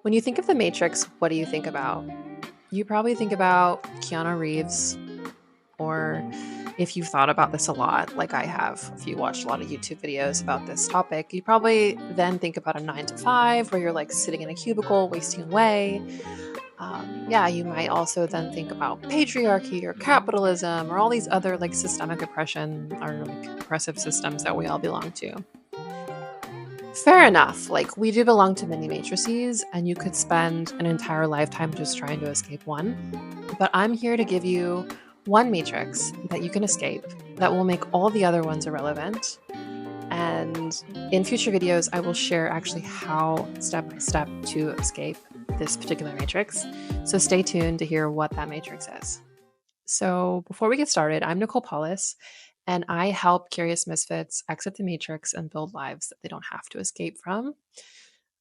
When you think of the Matrix, what do you think about? You probably think about Keanu Reeves, or if you've thought about this a lot, like I have, if you watched a lot of YouTube videos about this topic, you probably then think about a 9 to 5 where you're like sitting in a cubicle wasting away. Yeah, you might also then think about patriarchy or capitalism or all these other like systemic oppression or like oppressive systems that we all belong to. Fair enough. Like, we do belong to many matrices, and you could spend an entire lifetime just trying to escape one. But I'm here to give you one matrix that you can escape that will make all the other ones irrelevant. And in future videos, I will share actually how step by step to escape this particular matrix. So stay tuned to hear what that matrix is. So, before we get started, I'm Nicole Paulus, and I help curious misfits exit the matrix and build lives that they don't have to escape from.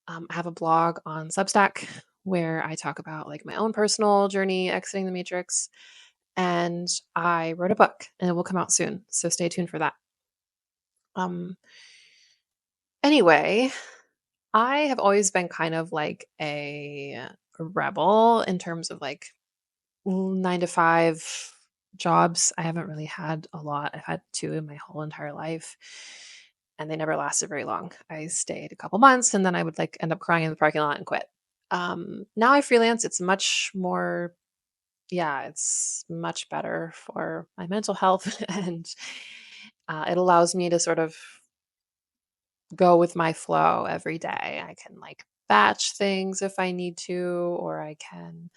I have a blog on Substack where I talk about like my own personal journey exiting the matrix, and I wrote a book, and it will come out soon. So stay tuned for that. Um, anyway, I have always been kind of like a rebel in terms of like 9 to 5 jobs. I haven't really had a lot. I've had two in my whole entire life, and they never lasted very long. I stayed a couple months and then I would like end up crying in the parking lot and quit. Now I freelance. It's much more, yeah, it's much better for my mental health and it allows me to sort of go with my flow every day. I can like batch things if I need to, or I can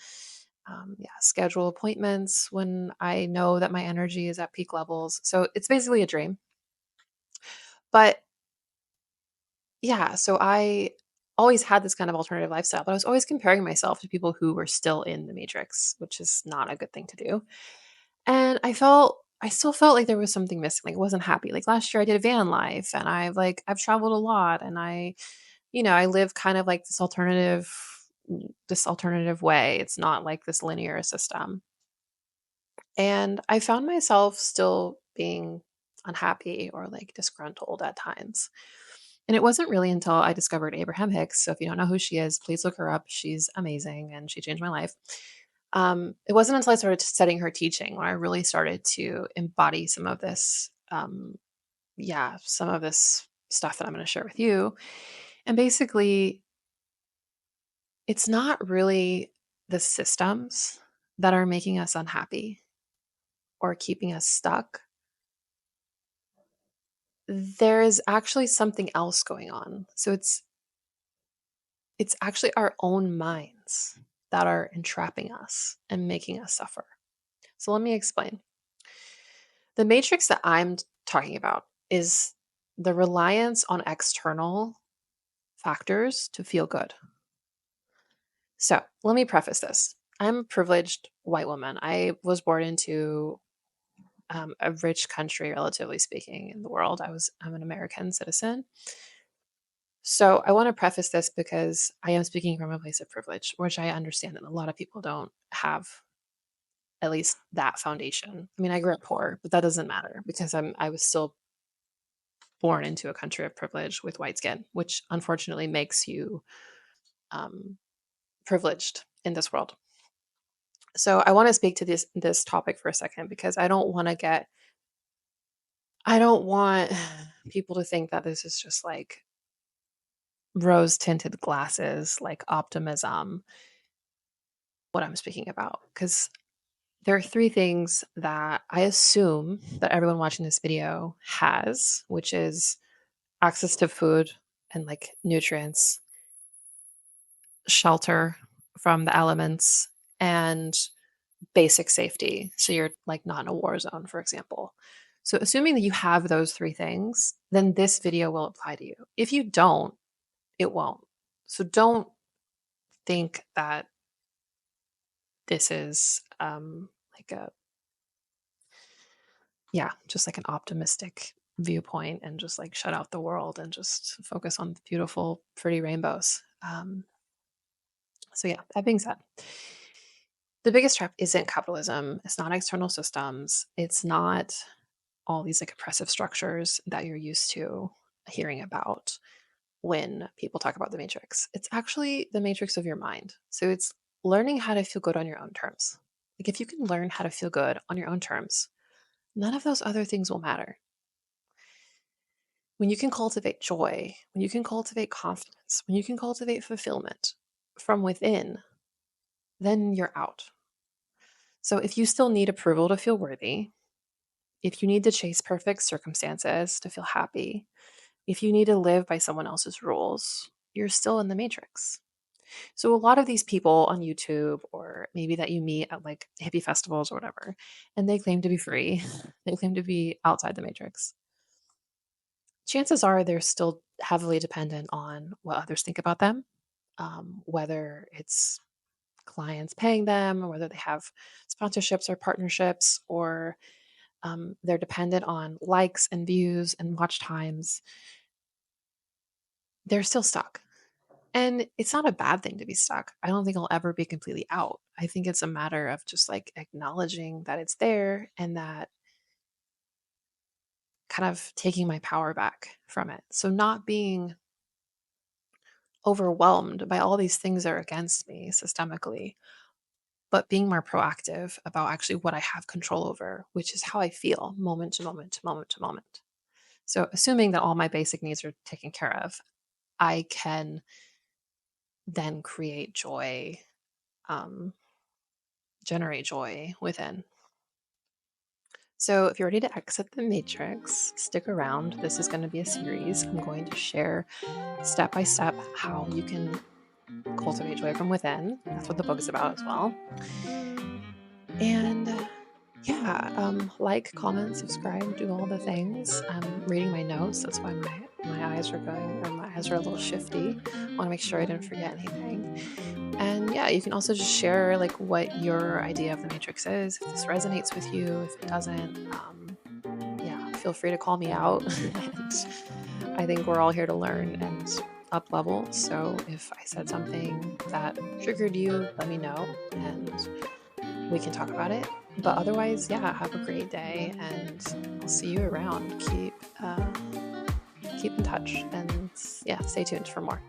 yeah, schedule appointments when I know that my energy is at peak levels. So it's basically a dream. But yeah, so I always had this kind of alternative lifestyle, but I was always comparing myself to people who were still in the matrix, which is not a good thing to do. And I still felt like there was something missing. Like I wasn't happy. Like last year I did a van life and I've traveled a lot and I live kind of like this alternative way. It's not like this linear system. And I found myself still being unhappy or like disgruntled at times. And it wasn't really until I discovered Abraham Hicks. So if you don't know who she is, please look her up. She's amazing and she changed my life. It wasn't until I started studying her teaching where I really started to embody some of this, yeah, some of this stuff that I'm going to share with you. And basically, it's not really the systems that are making us unhappy or keeping us stuck. There is actually something else going on. So it's actually our own minds that are entrapping us and making us suffer. So let me explain. The matrix that I'm talking about is the reliance on external factors to feel good. So let me preface this. I'm a privileged white woman. I was born into a rich country, relatively speaking, in the world. I'm an American citizen. So I want to preface this because I am speaking from a place of privilege, which I understand that a lot of people don't have at least that foundation. I mean, I grew up poor, but that doesn't matter because I was still born into a country of privilege with white skin, which unfortunately makes you um, privileged in this world. So I want to speak to this topic for a second because I don't want people to think that this is just like rose tinted glasses, like optimism, what I'm speaking about. Because there are three things that I assume that everyone watching this video has, which is access to food and like nutrients, shelter from the elements, and basic safety. So you're like not in a war zone, for example. So assuming that you have those three things, then this video will apply to you. If you don't, it won't. So don't think that this is like a, yeah, just like an optimistic viewpoint and just like shut out the world and just focus on the beautiful, pretty rainbows. So, yeah, that being said, the biggest trap isn't capitalism. It's not external systems. It's not all these like oppressive structures that you're used to hearing about. when people talk about the matrix. It's actually the matrix of your mind. So it's learning how to feel good on your own terms. Like if you can learn how to feel good on your own terms, none of those other things will matter. When you can cultivate joy, when you can cultivate confidence, when you can cultivate fulfillment from within, then you're out. So if you still need approval to feel worthy, if you need to chase perfect circumstances to feel happy, if you need to live by someone else's rules, you're still in the matrix. So a lot of these people on YouTube or maybe that you meet at like hippie festivals or whatever, and they claim to be free, they claim to be outside the matrix. Chances are they're still heavily dependent on what others think about them, whether it's clients paying them or whether they have sponsorships or partnerships or they're dependent on likes and views and watch times. They're still stuck. And it's not a bad thing to be stuck. I don't think I'll ever be completely out. I think it's a matter of just like acknowledging that it's there and that kind of taking my power back from it. So not being overwhelmed by all these things that are against me systemically, but being more proactive about actually what I have control over, which is how I feel moment to moment to moment to moment. So assuming that all my basic needs are taken care of, I can then create joy, um, generate joy within. So, if you're ready to exit the matrix, stick around. This is going to be a series. I'm going to share step by step how you can cultivate joy from within. That's what the book is about as well. And yeah, like, comment, subscribe, do all the things. I'm reading my notes. That's why my eyes are going, or my eyes are a little shifty. I want to make sure I didn't forget anything. And yeah, you can also just share like what your idea of the matrix is. If this resonates with you, if it doesn't, yeah, feel free to call me out. And I think we're all here to learn and up level. So if I said something that triggered you, let me know and we can talk about it. But otherwise, yeah, have a great day and I'll see you around. Keep in touch and yeah, stay tuned for more.